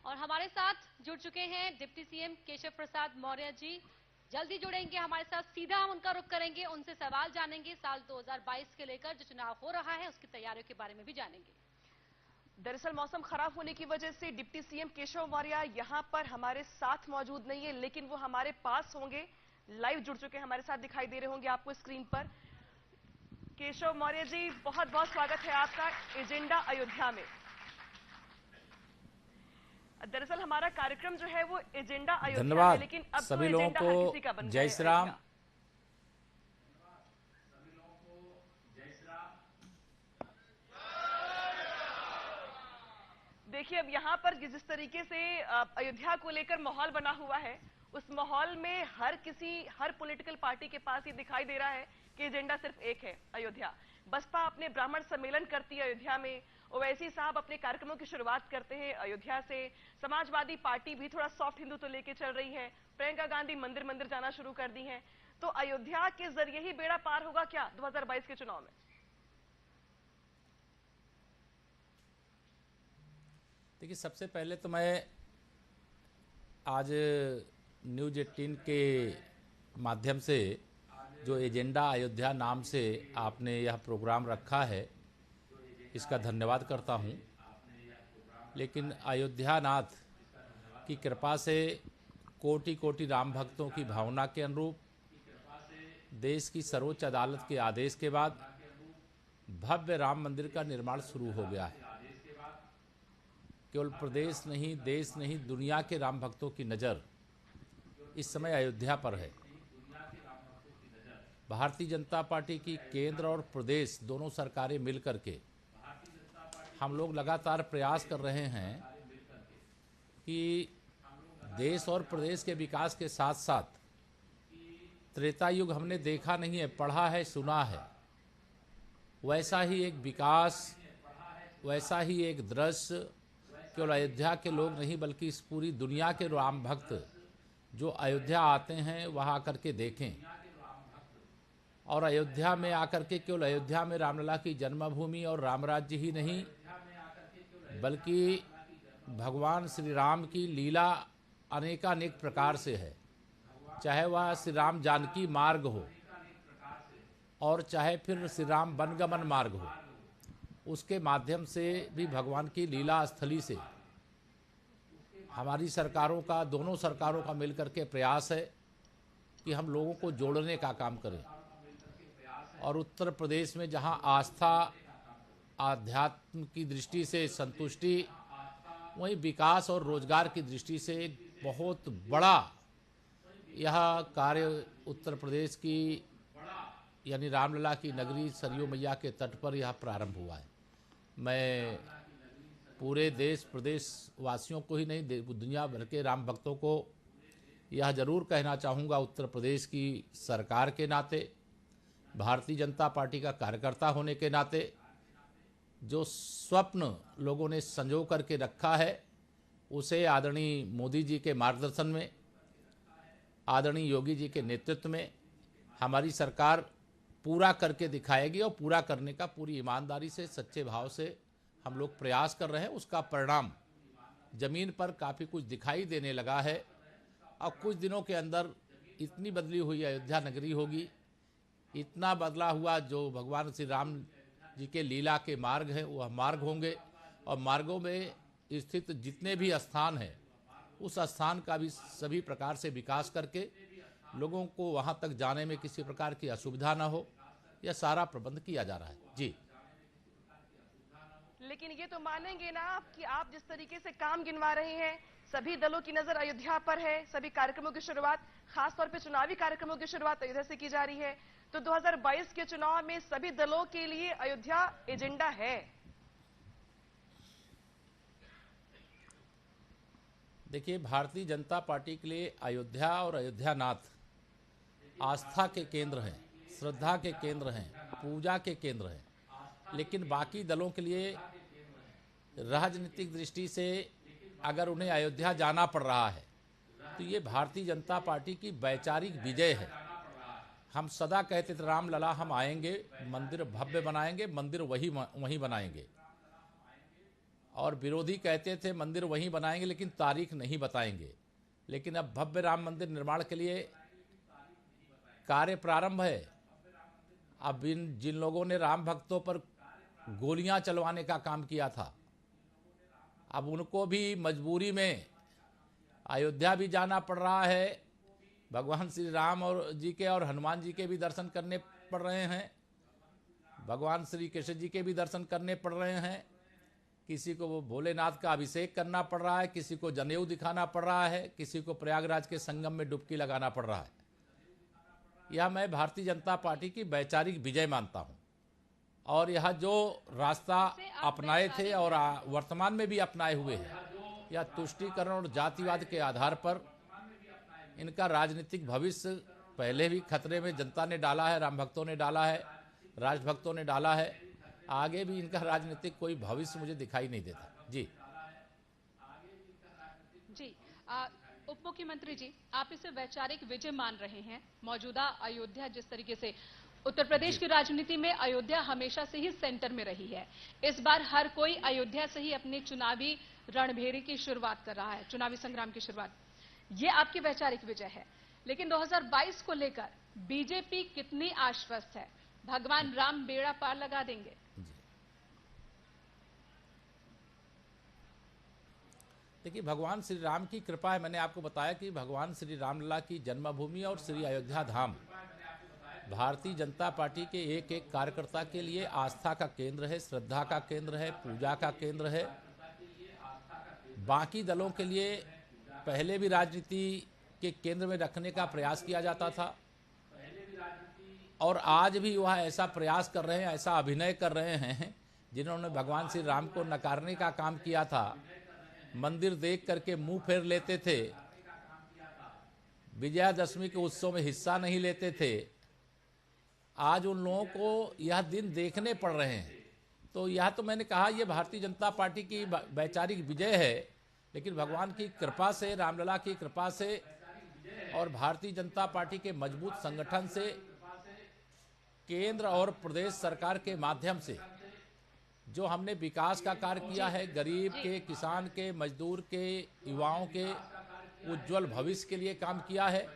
और हमारे साथ जुड़ चुके हैं डिप्टी सीएम केशव प्रसाद मौर्य जी। जल्दी जुड़ेंगे हमारे साथ, सीधा हम उनका रुख करेंगे, उनसे सवाल जानेंगे। साल 2022 के लेकर जो चुनाव हो रहा है उसकी तैयारियों के बारे में भी जानेंगे। दरअसल मौसम खराब होने की वजह से डिप्टी सीएम केशव मौर्य यहां पर हमारे साथ मौजूद नहीं है, लेकिन वो हमारे पास होंगे, लाइव जुड़ चुके हैं, हमारे साथ दिखाई दे रहे होंगे आपको स्क्रीन पर। केशव मौर्य जी, बहुत बहुत स्वागत है आपका एजेंडा अयोध्या में। दरअसल हमारा कार्यक्रम जो है वो एजेंडा अयोध्या है, लेकिन अब सभी तो लोगों एजेंडा हर किसी का को बन गया जय है श्री राम। अयोध्या। देखिए, अब यहाँ पर जिस तरीके से अयोध्या को लेकर माहौल बना हुआ है, उस माहौल में हर पॉलिटिकल पार्टी के पास ये दिखाई दे रहा है कि एजेंडा सिर्फ एक है, अयोध्या। बसपा अपने ब्राह्मण सम्मेलन करती है अयोध्या में, ओवैसी साहब अपने कार्यक्रमों की शुरुआत करते हैं अयोध्या से, समाजवादी पार्टी भी थोड़ा सॉफ्ट हिंदू तो लेके चल रही है, प्रियंका गांधी मंदिर मंदिर जाना शुरू कर दी है। तो अयोध्या के जरिए ही बेड़ा पार होगा क्या 2022 के चुनाव में? देखिए, सबसे पहले तो मैं आज न्यूज़ 18 के माध्यम से जो एजेंडा अयोध्या नाम से आपने यह प्रोग्राम रखा है, इसका धन्यवाद करता हूं। लेकिन अयोध्या नाथ की कृपा से कोटि कोटि राम भक्तों की भावना के अनुरूप देश की सर्वोच्च अदालत के आदेश के बाद भव्य राम मंदिर का निर्माण शुरू हो गया है। केवल प्रदेश नहीं, देश नहीं, दुनिया के राम भक्तों की नज़र इस समय अयोध्या पर है। भारतीय जनता पार्टी की केंद्र और प्रदेश दोनों सरकारें मिलकर के हम लोग लगातार प्रयास कर रहे हैं कि देश और प्रदेश के विकास के साथ साथ त्रेता युग हमने देखा नहीं है, पढ़ा है, सुना है, वैसा ही एक विकास, वैसा ही एक दृश्य केवल अयोध्या के लोग नहीं बल्कि इस पूरी दुनिया के राम भक्त जो अयोध्या आते हैं वहाँ आकर के देखें। और अयोध्या में आकर के केवल अयोध्या में रामलला की जन्मभूमि और राम राज्य ही नहीं बल्कि भगवान श्री राम की लीला अनेकानेक प्रकार से है, चाहे वह श्री राम जानकी मार्ग हो और चाहे फिर श्री राम वनगमन मार्ग हो, उसके माध्यम से भी भगवान की लीला स्थली से हमारी सरकारों का, दोनों सरकारों का मिलकर के प्रयास है कि हम लोगों को जोड़ने का काम करें। और उत्तर प्रदेश में जहां आस्था, आध्यात्म की दृष्टि से संतुष्टि, वहीं विकास और रोजगार की दृष्टि से एक बहुत बड़ा यह कार्य उत्तर प्रदेश की यानी रामलला की नगरी सरयू मैया के तट पर यह प्रारंभ हुआ है। मैं पूरे देश प्रदेश वासियों को ही नहीं, दुनिया भर के राम भक्तों को यह जरूर कहना चाहूँगा, उत्तर प्रदेश की सरकार के नाते, भारतीय जनता पार्टी का कार्यकर्ता होने के नाते, जो स्वप्न लोगों ने संजो करके रखा है उसे आदरणीय मोदी जी के मार्गदर्शन में, आदरणीय योगी जी के नेतृत्व में हमारी सरकार पूरा करके दिखाएगी। और पूरा करने का पूरी ईमानदारी से, सच्चे भाव से हम लोग प्रयास कर रहे हैं। उसका परिणाम जमीन पर काफ़ी कुछ दिखाई देने लगा है। और कुछ दिनों के अंदर इतनी बदली हुई अयोध्या नगरी होगी, इतना बदला हुआ जो भगवान श्री राम जी के लीला के मार्ग हैं वह मार्ग होंगे। और मार्गों में स्थित जितने भी स्थान हैं उस स्थान का भी सभी प्रकार से विकास करके लोगों को वहाँ तक जाने में किसी प्रकार की असुविधा ना हो, यह सारा प्रबंध किया जा रहा है। जी, लेकिन ये तो मानेंगे ना आप कि आप जिस तरीके से काम गिनवा रहे हैं, सभी दलों की नजर अयोध्या पर है, सभी कार्यक्रमों की शुरुआत, खासतौर पे चुनावी कार्यक्रमों की शुरुआत अयोध्या से की जा रही है। तो 2022 के चुनाव में सभी दलों के लिए अयोध्या एजेंडा है। देखिए, भारतीय जनता पार्टी के लिए अयोध्या और अयोध्या नाथ आस्था के केंद्र हैं, श्रद्धा के केंद्र हैं, पूजा के केंद्र हैं। लेकिन बाकी दलों के लिए राजनीतिक दृष्टि से अगर उन्हें अयोध्या जाना पड़ रहा है तो ये भारतीय जनता पार्टी की वैचारिक विजय है। हम सदा कहते थे रामलला हम आएंगे, मंदिर भव्य बनाएंगे, मंदिर वहीं बनाएंगे। और विरोधी कहते थे मंदिर वहीं बनाएंगे लेकिन तारीख नहीं बताएंगे। लेकिन अब भव्य राम मंदिर निर्माण के लिए कार्य प्रारंभ है। अब जिन लोगों ने राम भक्तों पर गोलियां चलवाने का काम किया था, अब उनको भी मजबूरी में अयोध्या भी जाना पड़ रहा है। भगवान श्री राम और जी के और हनुमान जी के भी दर्शन करने पड़ रहे हैं, भगवान श्री कृष्ण जी के भी दर्शन करने पड़ रहे हैं। किसी को वो भोलेनाथ का अभिषेक करना पड़ रहा है, किसी को जनेऊ दिखाना पड़ रहा है, किसी को प्रयागराज के संगम में डुबकी लगाना पड़ रहा है। यह मैं भारतीय जनता पार्टी की वैचारिक विजय मानता हूं। और यह जो रास्ता अपनाए थे और वर्तमान में भी अपनाए हुए हैं, यह तुष्टीकरण और जातिवाद के आधार पर इनका राजनीतिक भविष्य पहले भी खतरे में जनता ने डाला है, राम भक्तों ने डाला है, राजभक्तों ने डाला है। आगे भी इनका राजनीतिक कोई भविष्य मुझे दिखाई नहीं देता। जी जी उप मुख्यमंत्री जी, आप इसे वैचारिक विजय मान रहे हैं। मौजूदा अयोध्या जिस तरीके से उत्तर प्रदेश की राजनीति में अयोध्या हमेशा से ही सेंटर में रही है, इस बार हर कोई अयोध्या से ही अपनी चुनावी रणभेरी की शुरुआत कर रहा है, चुनावी संग्राम की शुरुआत। ये आपकी वैचारिक विजय है। लेकिन 2022 को लेकर बीजेपी कितनी आश्वस्त है? भगवान राम बेड़ा पार लगा देंगे? देखिए, भगवान श्री राम की कृपा है। मैंने आपको बताया कि भगवान श्री रामलला की जन्मभूमि और श्री अयोध्या धाम भारतीय जनता पार्टी के एक एक कार्यकर्ता के लिए आस्था का केंद्र है, श्रद्धा का केंद्र है, पूजा का केंद्र है। बाकी दलों के लिए पहले भी राजनीति के केंद्र में रखने का प्रयास किया जाता था और आज भी वह ऐसा प्रयास कर रहे हैं, ऐसा अभिनय कर रहे हैं। जिन्होंने भगवान श्री राम को नकारने का काम किया था, मंदिर देख करके मुंह फेर लेते थे, विजयादशमी के उत्सव में हिस्सा नहीं लेते थे, आज उन लोगों को यह दिन देखने पड़ रहे हैं। तो यह तो मैंने कहा, यह भारतीय जनता पार्टी की वैचारिक विजय है। लेकिन भगवान की कृपा से, रामलला की कृपा से और भारतीय जनता पार्टी के मजबूत संगठन से, केंद्र और प्रदेश सरकार के माध्यम से जो हमने विकास का कार्य किया है, गरीब के, किसान के, मजदूर के, युवाओं के उज्जवल भविष्य के लिए काम किया है।